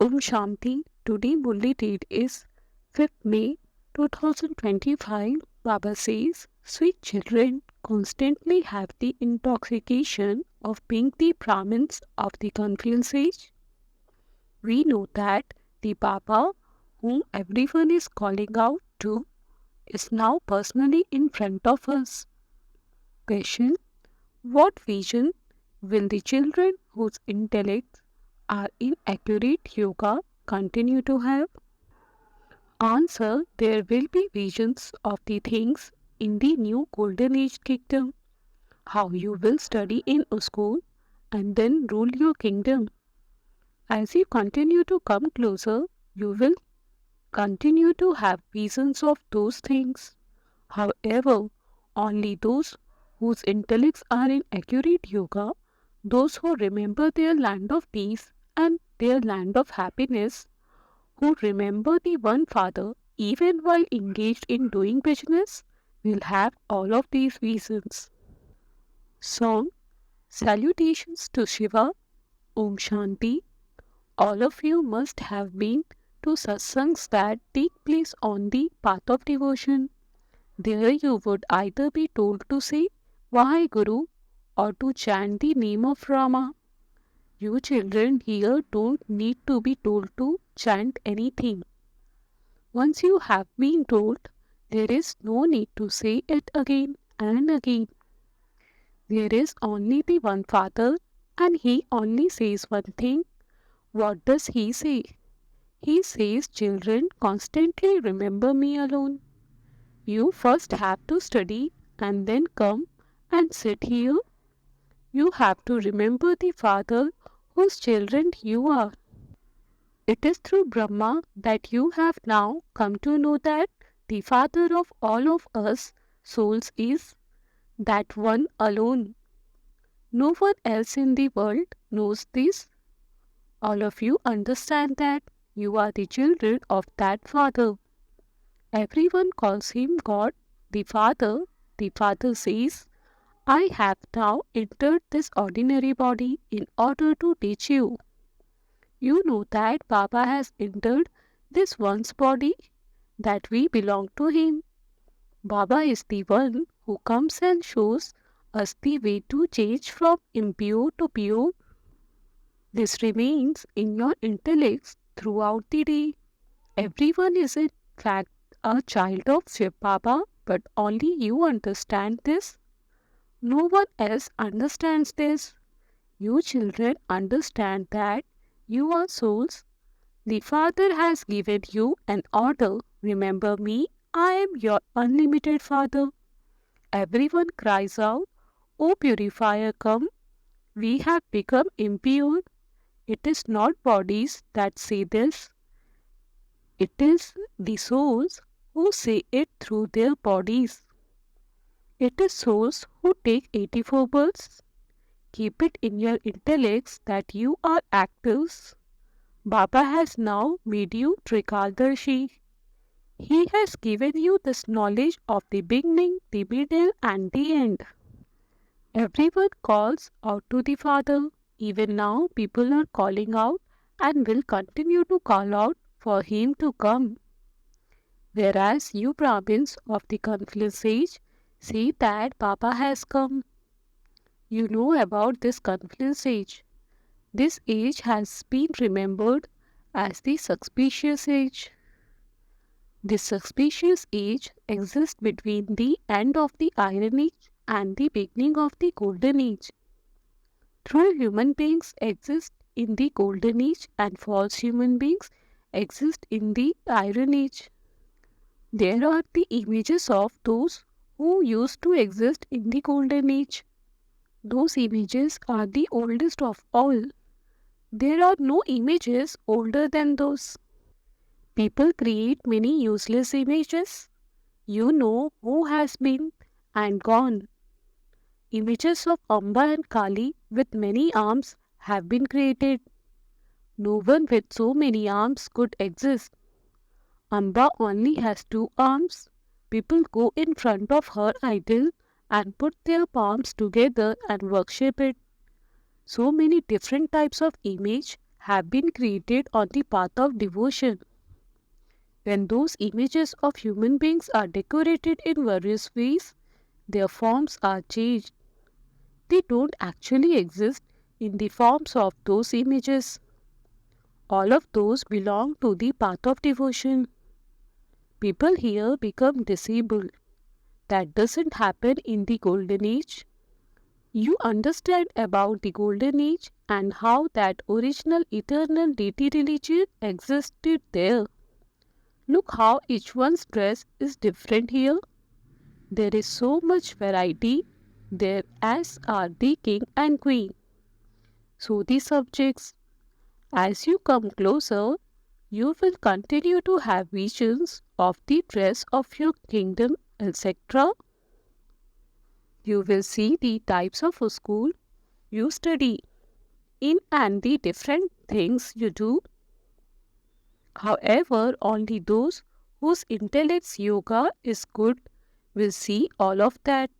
Om Shanti. Today Murli date is 5th May 2025. Baba says, sweet children constantly have the intoxication of being the Brahmins of the confluence age. We know that the Baba, whom everyone is calling out to, is now personally in front of us. Question: what vision will the children whose intellects are in accurate yoga continue to have? Answer: there will be visions of the things in the new golden age kingdom, how you will study in a school and then rule your kingdom. As you continue to come closer, you will continue to have visions of those things. However, only those whose intellects are in accurate yoga, those who remember their land of peace and their land of happiness, who remember the one Father even while engaged in doing business, will have all of these visions. Song: Salutations to Shiva. Om Shanti. All of you must have been to satsangs that take place on the path of devotion. There you would either be told to say Vaheguru or to chant the name of Rama. You children here don't need to be told to chant anything. Once you have been told, there is no need to say it again and again. There is only the one Father, and He only says one thing. What does He say? He says, children, constantly remember me alone. You first have to study and then come and sit here. You have to remember the Father whose children you are. It is through Brahma that you have now come to know that the Father of all of us souls is that one alone. No one else in the world knows this. All of you understand that you are the children of that Father. Everyone calls him God, the Father. The Father says, I have now entered this ordinary body in order to teach you. You know that Baba has entered this one's body, that we belong to him. Baba is the one who comes and shows us the way to change from impure to pure. This remains in your intellects throughout the day. Everyone is in fact a child of Shiv Baba, but only you understand this. No one else understands this. You children understand that you are souls. The Father has given you an order. Remember me, I am your unlimited Father. Everyone cries out, O purifier, come. We have become impure. It is not bodies that say this. It is the souls who say it through their bodies. It is souls who take 84 births. Keep it in your intellects that you are actives. Baba has now made you Trikaldarshi. He has given you this knowledge of the beginning, the middle and the end. Everyone calls out to the Father. Even now people are calling out and will continue to call out for him to come. Whereas you Brahmins of the confluence age say that Baba has come. You know about this confluence age. This age has been remembered as the suspicious age. This suspicious age exists between the end of the Iron Age and the beginning of the Golden Age. True human beings exist in the Golden Age and false human beings exist in the Iron Age. There are the images of those who used to exist in the Golden Age. Those images are the oldest of all. There are no images older than those. People create many useless images. You know who has been and gone. Images of Amba and Kali with many arms have been created. No one with so many arms could exist. Amba only has 2 arms. People go in front of her idol and put their palms together and worship it. So many different types of image have been created on the path of devotion. When those images of human beings are decorated in various ways, their forms are changed. They don't actually exist in the forms of those images. All of those belong to the path of devotion. People here become disabled. That doesn't happen in the Golden Age. You understand about the Golden Age and how that original eternal deity religion existed there. Look how each one's dress is different here. There is so much variety there, as are the king and queen. So the subjects, as you come closer, you will continue to have visions of the dress of your kingdom, etc. You will see the types of school you study in and the different things you do. However, only those whose intellect's yoga is good will see all of that.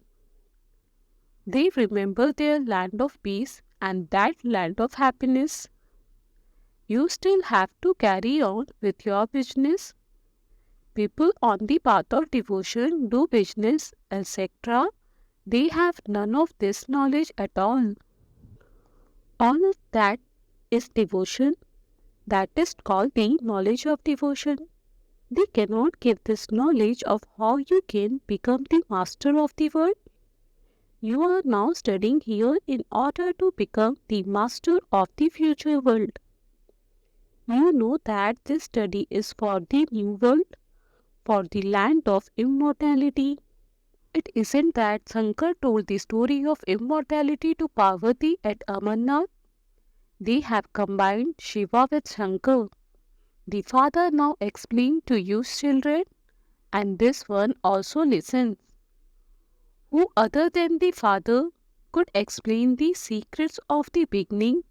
They remember their land of peace and that land of happiness. You still have to carry on with your business. People on the path of devotion do business, etc. They have none of this knowledge at all. All of that is devotion. That is called the knowledge of devotion. They cannot give this knowledge of how you can become the master of the world. You are now studying here in order to become the master of the future world. You know that this study is for the new world, for the land of immortality. It isn't that Shankar told the story of immortality to Parvati at Amarnath. They have combined Shiva with Shankar. The father now explained to you children, and this one also listens. Who other than the father could explain the secrets of the beginning,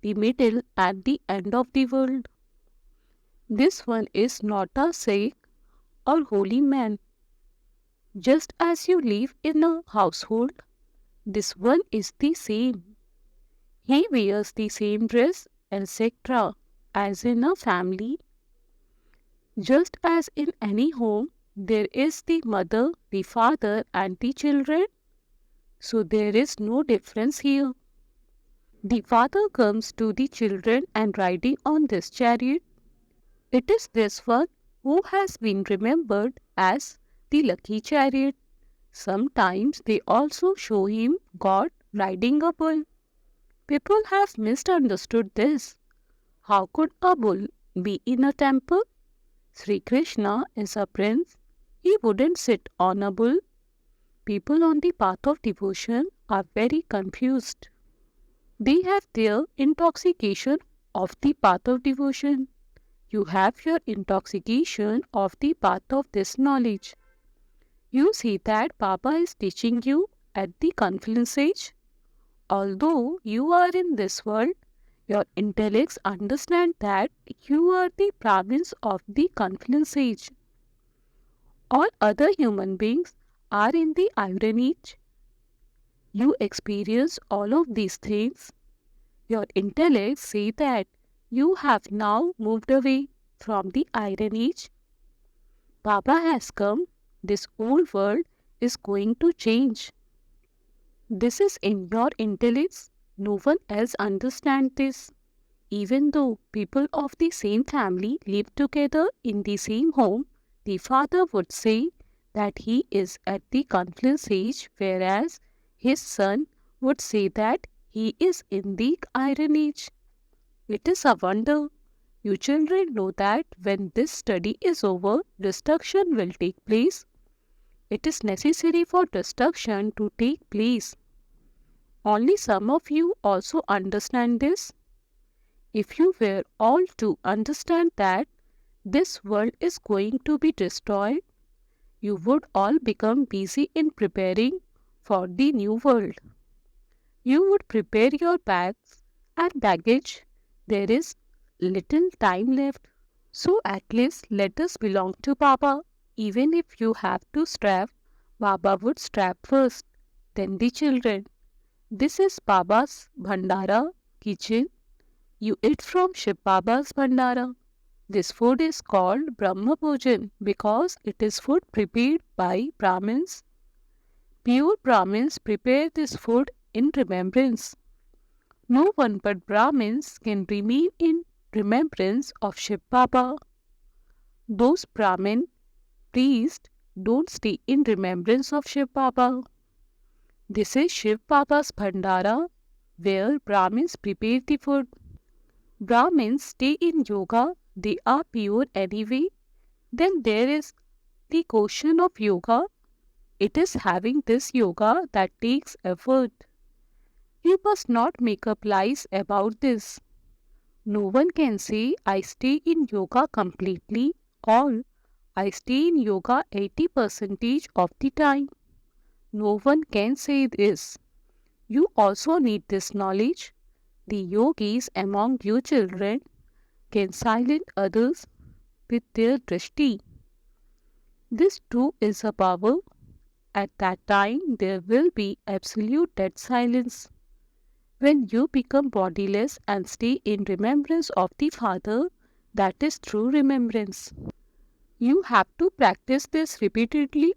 the middle and the end of the world? This one is not a Sikh or holy man. Just as you live in a household, this one is the same. He wears the same dress, etc. as in a family. Just as in any home, there is the mother, the father and the children. So there is no difference here. The father comes to the children and riding on this chariot. It is this one who has been remembered as the lucky chariot. Sometimes they also show him God riding a bull. People have misunderstood this. How could a bull be in a temple? Sri Krishna is a prince. He wouldn't sit on a bull. People on the path of devotion are very confused. They have their intoxication of the path of devotion. You have your intoxication of the path of this knowledge. You see that Baba is teaching you at the confluence age. Although you are in this world, your intellects understand that you are the Brahmins of the confluence age. All other human beings are in the iron age. You experience all of these things. Your intellects say that you have now moved away from the iron age. Baba has come. This old world is going to change. This is in your intellects. No one else understands this. Even though people of the same family live together in the same home, the father would say that he is at the confluence age, whereas his son would say that he is in the iron age. It is a wonder. You children know that when this study is over, destruction will take place. It is necessary for destruction to take place. Only some of you also understand this. If you were all to understand that this world is going to be destroyed, you would all become busy in preparing for the new world. You would prepare your bags and baggage. There is little time left. So at least let us belong to Baba. Even if you have to strap, Baba would strap first, then the children. This is Baba's Bhandara kitchen. You eat from Shiv Baba's Bhandara. This food is called Brahma Bhojan because it is food prepared by Brahmins. Pure Brahmins prepare this food in remembrance. No one but Brahmins can remain in remembrance of Shiv Baba. Those Brahmin priests don't stay in remembrance of Shiv Baba. This is Shiv Baba's Bhandara where Brahmins prepare the food. Brahmins stay in yoga, they are pure anyway. Then there is the question of yoga. It is having this yoga that takes effort. You must not make up lies about this. No one can say I stay in yoga completely or I stay in yoga 80% of the time. No one can say this. You also need this knowledge. The yogis among you children can silence others with their drishti. This too is a power. At that time there will be absolute dead silence. When you become bodiless and stay in remembrance of the Father, that is true remembrance. You have to practice this repeatedly.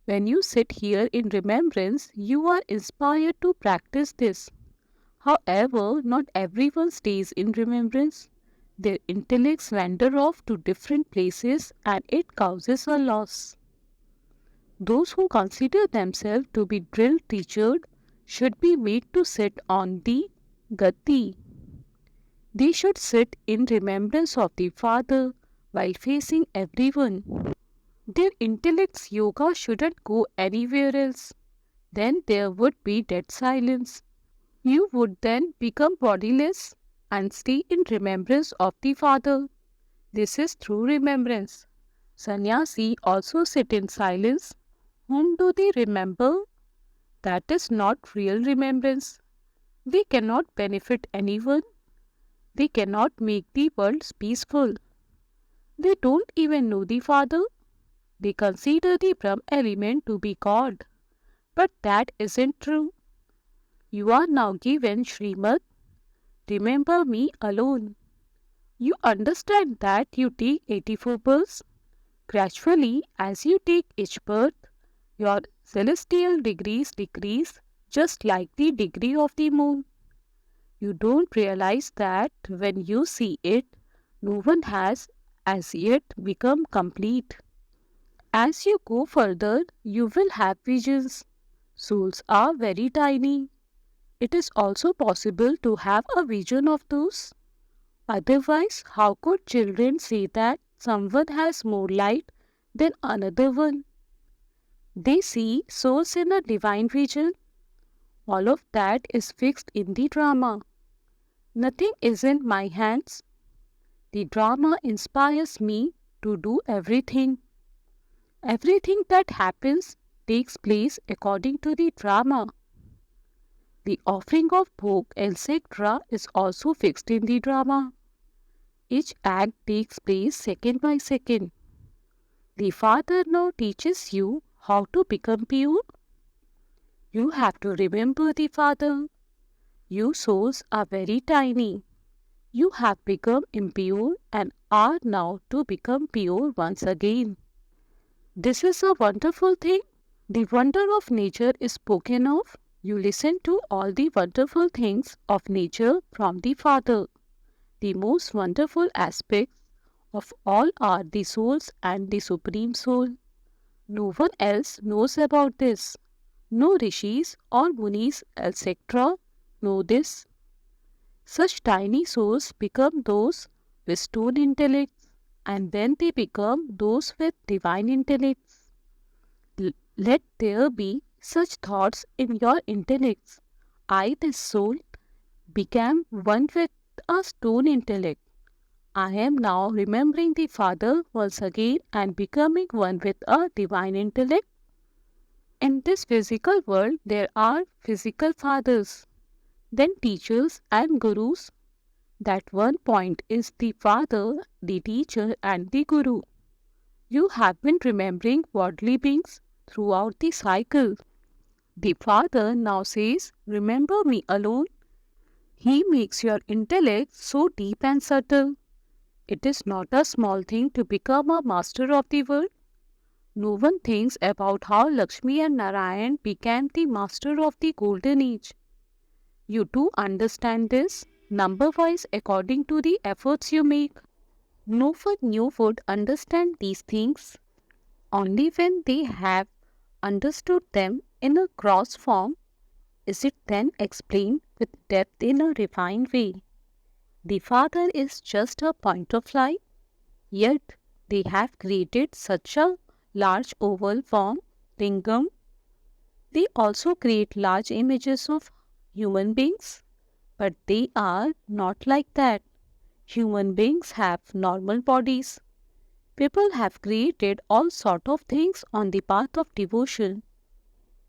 When you sit here in remembrance, you are inspired to practice this. However, not everyone stays in remembrance. Their intellects wander off to different places and it causes a loss. Those who consider themselves to be drill teachers should be made to sit on the gati. They should sit in remembrance of the Father while facing everyone. Their intellect's yoga shouldn't go anywhere else. Then there would be dead silence. You would then become bodiless and stay in remembrance of the Father. This is true remembrance. Sannyasi also sit in silence. Whom do they remember? That is not real remembrance. They cannot benefit anyone. They cannot make the world peaceful. They don't even know the Father. They consider the Brahm element to be God. But that isn't true. You are now given Srimad. Remember me alone. You understand that you take 84 births. Gradually, as you take each birth, your celestial degrees decrease just like the degree of the moon. You don't realize that when you see it, no one has as yet become complete. As you go further, you will have visions. Souls are very tiny. It is also possible to have a vision of those. Otherwise, how could children say that someone has more light than another one? They see souls in a divine vision. All of that is fixed in the drama. Nothing is in my hands. The drama inspires me to do everything. Everything that happens takes place according to the drama. The offering of bhog, etc. is also fixed in the drama. Each act takes place second by second. The Father now teaches you how to become pure. You have to remember the Father. You souls are very tiny. You have become impure and are now to become pure once again. This is a wonderful thing. The wonder of nature is spoken of. You listen to all the wonderful things of nature from the Father. The most wonderful aspects of all are the souls and the Supreme Soul. No one else knows about this. No rishis or munis, etc. know this. Such tiny souls become those with stone intellects, and then they become those with divine intellects. Let there be such thoughts in your intellects. I, this soul, became one with a stone intellect. I am now remembering the Father once again and becoming one with a divine intellect. In this physical world, there are physical fathers, then teachers and gurus. That one point is the Father, the teacher, and the Guru. You have been remembering worldly beings throughout the cycle. The Father now says, remember me alone. He makes your intellect so deep and subtle. It is not a small thing to become a master of the world. No one thinks about how Lakshmi and Narayan became the master of the golden age. You too understand this, number-wise according to the efforts you make. No one new would understand these things only when they have understood them in a gross form is it then explained with depth in a refined way. The Father is just a point of light, yet they have created such a large oval form, lingam. They also create large images of human beings, but they are not like that. Human beings have normal bodies. People have created all sort of things on the path of devotion.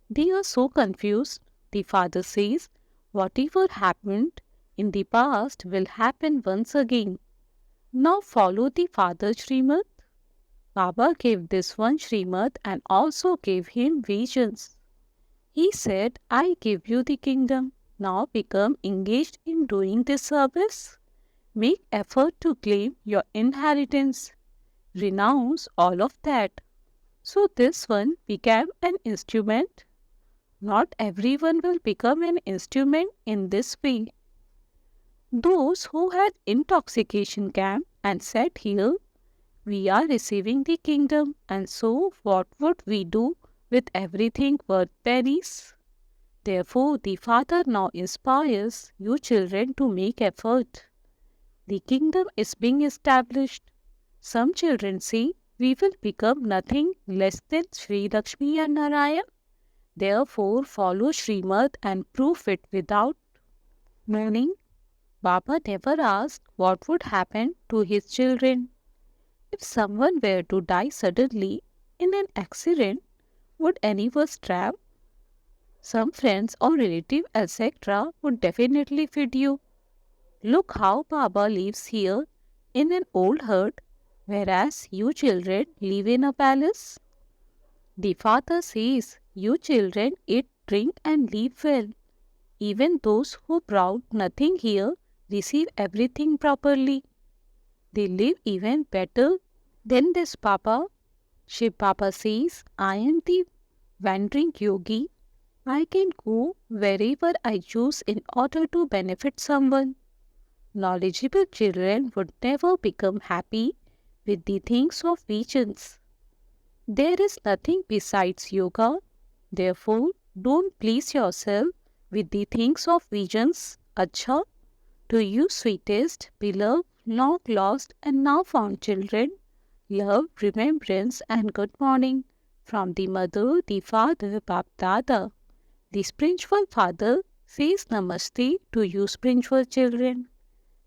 They are so confused. The Father says, whatever happened in the past will happen once again. Now follow the Father Srimad. Baba gave this one Srimad and also gave him visions. He said, I give you the kingdom. Now become engaged in doing this service. Make effort to claim your inheritance. Renounce all of that. So this one became an instrument. Not everyone will become an instrument in this way. Those who had intoxication came and said here, we are receiving the kingdom and so what would we do with everything worth pennies? Therefore the Father now inspires you children to make effort. The kingdom is being established. Some children say, we will become nothing less than Sri Lakshmi and Narayan. Therefore, follow Srimad and prove it without mourning. Baba never asked what would happen to his children. If someone were to die suddenly in an accident, would any of us trap? Some friends or relative, etc., would definitely feed you. Look how Baba lives here in an old hut, whereas you children live in a palace. The Father says, you children eat, drink and live well. Even those who brought nothing here receive everything properly. They live even better than this Papa. Shiv Baba says, I am the wandering yogi. I can go wherever I choose in order to benefit someone. Knowledgeable children would never become happy with the things of visions. There is nothing besides yoga. Therefore, don't please yourself with the things of visions. Acha, to you sweetest, beloved, long lost and now found children, love, remembrance and good morning from the mother, the father, Bap Dada. The spiritual father says namaste to you spiritual children.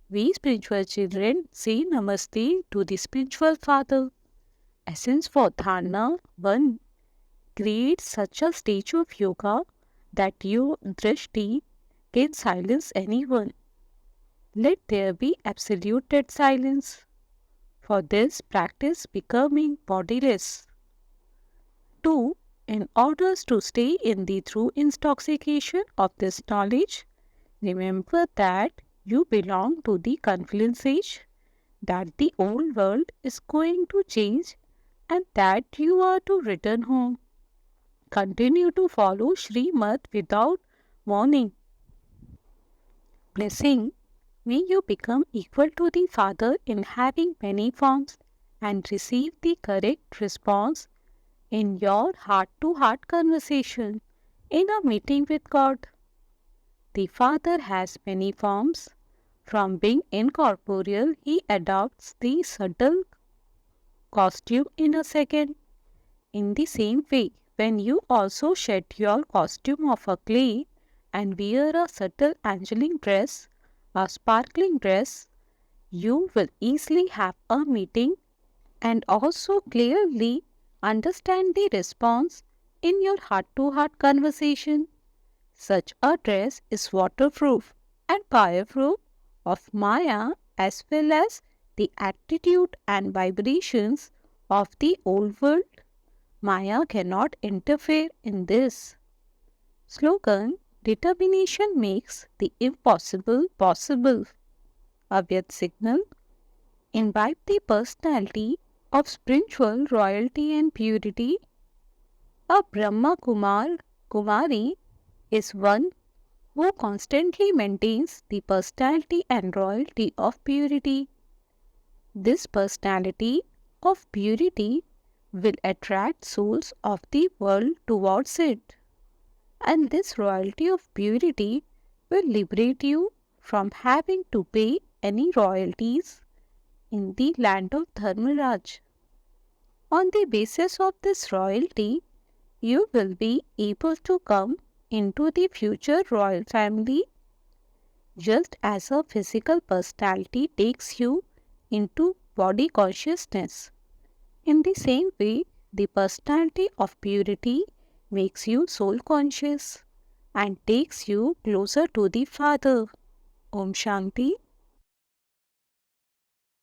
We spiritual children say namaste to the spiritual father. Essence for dharana 1. Create such a stage of yoga that your drishti can silence anyone. Let there be absolute dead silence. For this, practice becoming bodiless. 2. In order to stay in the true intoxication of this knowledge, remember that you belong to the confluence age, that the old world is going to change and that you are to return home. Continue to follow Srimad without warning. Blessing, may you become equal to the Father in having many forms and receive the correct response in your heart-to-heart conversation in a meeting with God. The Father has many forms. From being incorporeal, he adopts the subtle costume in a second. In the same way, when you also shed your costume of a clay and wear a subtle angelic dress, a sparkling dress, you will easily have a meeting and also clearly understand the response in your heart-to-heart conversation. Such a dress is waterproof and fireproof of Maya as well as the attitude and vibrations of the old world. Maya cannot interfere in this. Slogan, Determination makes the impossible possible. Avyad signal imbibe the personality of spiritual royalty and purity. A Kumari is one who constantly maintains the personality and royalty of purity. This personality of purity will attract souls of the world towards it. And this royalty of purity will liberate you from having to pay any royalties in the land of Dharmaraj. On the basis of this royalty, you will be able to come into the future royal family just as a physical personality takes you into body consciousness. In the same way, the personality of purity makes you soul conscious and takes you closer to the Father. Om Shanti.